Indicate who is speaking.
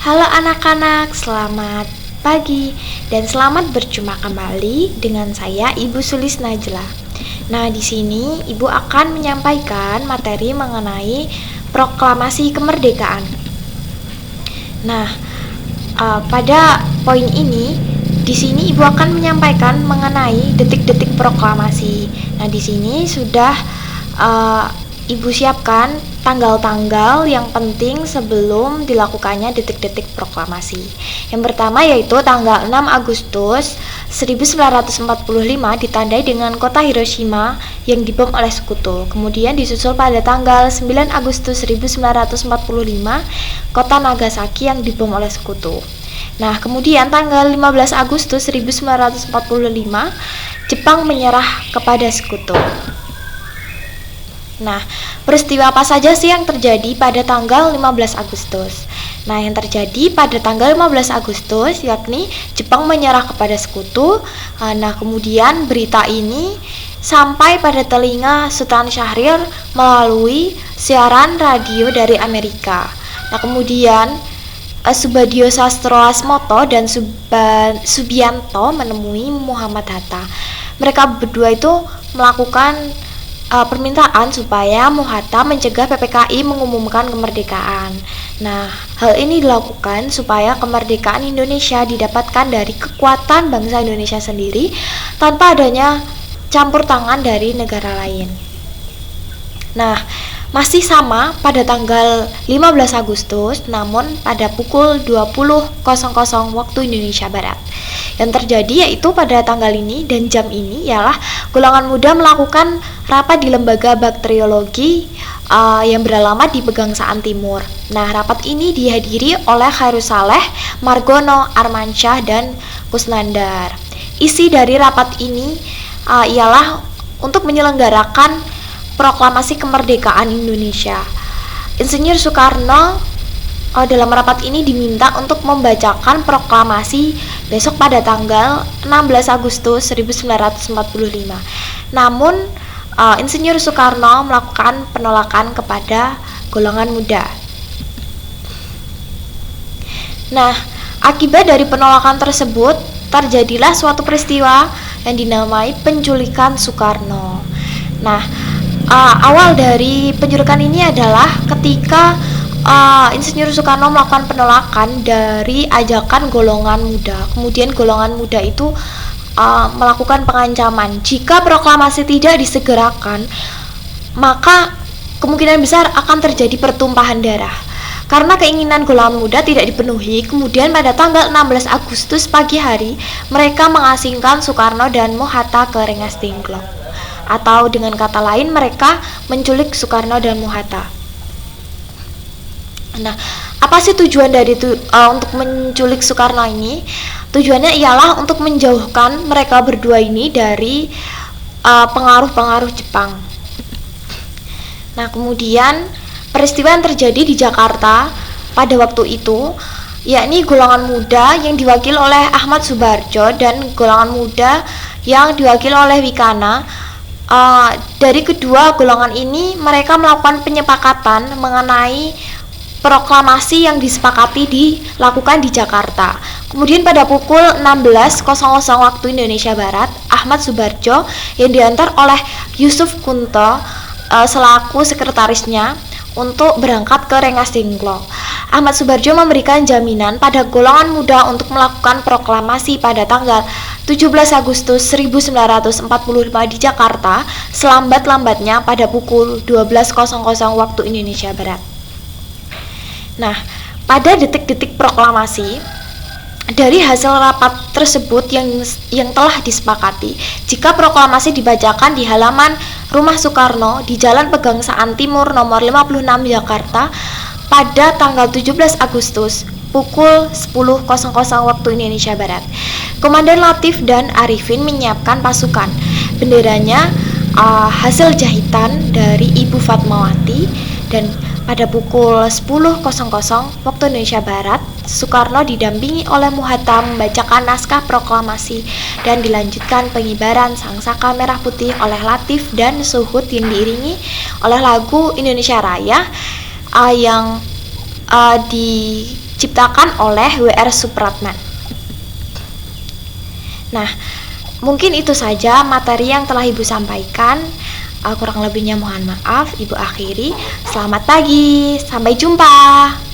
Speaker 1: Halo anak-anak, selamat pagi dan selamat berjumpa kembali dengan saya Ibu Sulis Najla. Nah, di sini Ibu akan menyampaikan materi mengenai proklamasi kemerdekaan. Nah, pada poin ini di sini Ibu akan menyampaikan mengenai detik-detik proklamasi. Nah, di sini sudah Ibu siapkan tanggal-tanggal yang penting sebelum dilakukannya detik-detik proklamasi. Yang pertama yaitu tanggal 6 Agustus 1945 ditandai dengan kota Hiroshima yang dibom oleh sekutu. Kemudian disusul pada tanggal 9 Agustus 1945 kota Nagasaki yang dibom oleh sekutu. Nah, kemudian tanggal 15 Agustus 1945 Jepang menyerah kepada sekutu. Nah, peristiwa apa saja sih yang terjadi pada tanggal 15 Agustus? Nah, yang terjadi pada tanggal 15 Agustus yakni Jepang menyerah kepada sekutu. Nah, kemudian berita ini sampai pada telinga Sultan Syahrir melalui siaran radio dari Amerika. Nah, kemudian Subadio Sastroasmoto dan Subianto menemui Muhammad Hatta. Mereka berdua itu melakukan permintaan supaya Hatta mencegah PPKI mengumumkan kemerdekaan. Nah, hal ini dilakukan supaya kemerdekaan Indonesia didapatkan dari kekuatan bangsa Indonesia sendiri tanpa adanya campur tangan dari negara lain. Nah, masih sama pada tanggal 15 Agustus, namun pada pukul 20.00 waktu Indonesia Barat. Yang terjadi yaitu pada tanggal ini dan jam ini ialah golongan muda melakukan rapat di lembaga bakteriologi yang beralamat di Pegangsaan Timur. Nah, rapat ini dihadiri oleh Khairul Saleh, Margono, Armansyah, dan Kusnandar. Isi dari rapat ini ialah untuk menyelenggarakan proklamasi kemerdekaan Indonesia. Insinyur Soekarno dalam rapat ini diminta untuk membacakan proklamasi besok pada tanggal 16 Agustus 1945. Namun Insinyur Soekarno melakukan penolakan kepada golongan muda. Nah, akibat dari penolakan tersebut terjadilah suatu peristiwa yang dinamai penculikan Soekarno. Nah, awal dari penculikan ini adalah ketika Insinyur Soekarno melakukan penolakan dari ajakan golongan muda. Kemudian golongan muda itu melakukan pengancaman jika proklamasi tidak disegerakan, maka kemungkinan besar akan terjadi pertumpahan darah. Karena keinginan golongan muda tidak dipenuhi, kemudian pada tanggal 16 Agustus pagi hari mereka mengasingkan Soekarno dan Hatta ke Rengas Dengklok. Atau dengan kata lain mereka menculik Soekarno dan Hatta. Nah, apa sih tujuan dari untuk menculik Soekarno ini? Tujuannya ialah untuk menjauhkan mereka berdua ini dari pengaruh-pengaruh Jepang. Nah, kemudian peristiwa yang terjadi di Jakarta pada waktu itu yakni golongan muda yang diwakili oleh Ahmad Subarjo dan golongan muda yang diwakili oleh Wikana. Dari kedua golongan ini mereka melakukan penyepakatan mengenai proklamasi yang disepakati dilakukan di Jakarta. Kemudian pada pukul 16.00 waktu Indonesia Barat, Ahmad Subarjo yang diantar oleh Yusuf Kunto selaku sekretarisnya untuk berangkat ke Rengas Dengklok. Ahmad Subarjo memberikan jaminan pada golongan muda untuk melakukan proklamasi pada tanggal 17 Agustus 1945 di Jakarta selambat-lambatnya pada pukul 12.00 waktu Indonesia Barat. Nah, pada detik-detik proklamasi, dari hasil rapat tersebut yang telah disepakati, jika proklamasi dibacakan di halaman Rumah Soekarno di Jalan Pegangsaan Timur nomor 56 Jakarta pada tanggal 17 Agustus pukul 10.00 waktu Indonesia Barat. Komandan Latif dan Arifin menyiapkan pasukan. Benderanya hasil jahitan dari Ibu Fatmawati, dan pada pukul 10.00 waktu Indonesia Barat, Soekarno didampingi oleh Hatta membacakan naskah proklamasi dan dilanjutkan pengibaran sangsaka merah putih oleh Latif dan Suhud yang diiringi oleh lagu Indonesia Raya yang di diciptakan oleh W.R. Supratman. Nah, mungkin itu saja materi yang telah Ibu sampaikan. Kurang lebihnya mohon maaf, Ibu akhiri. Selamat pagi, sampai jumpa.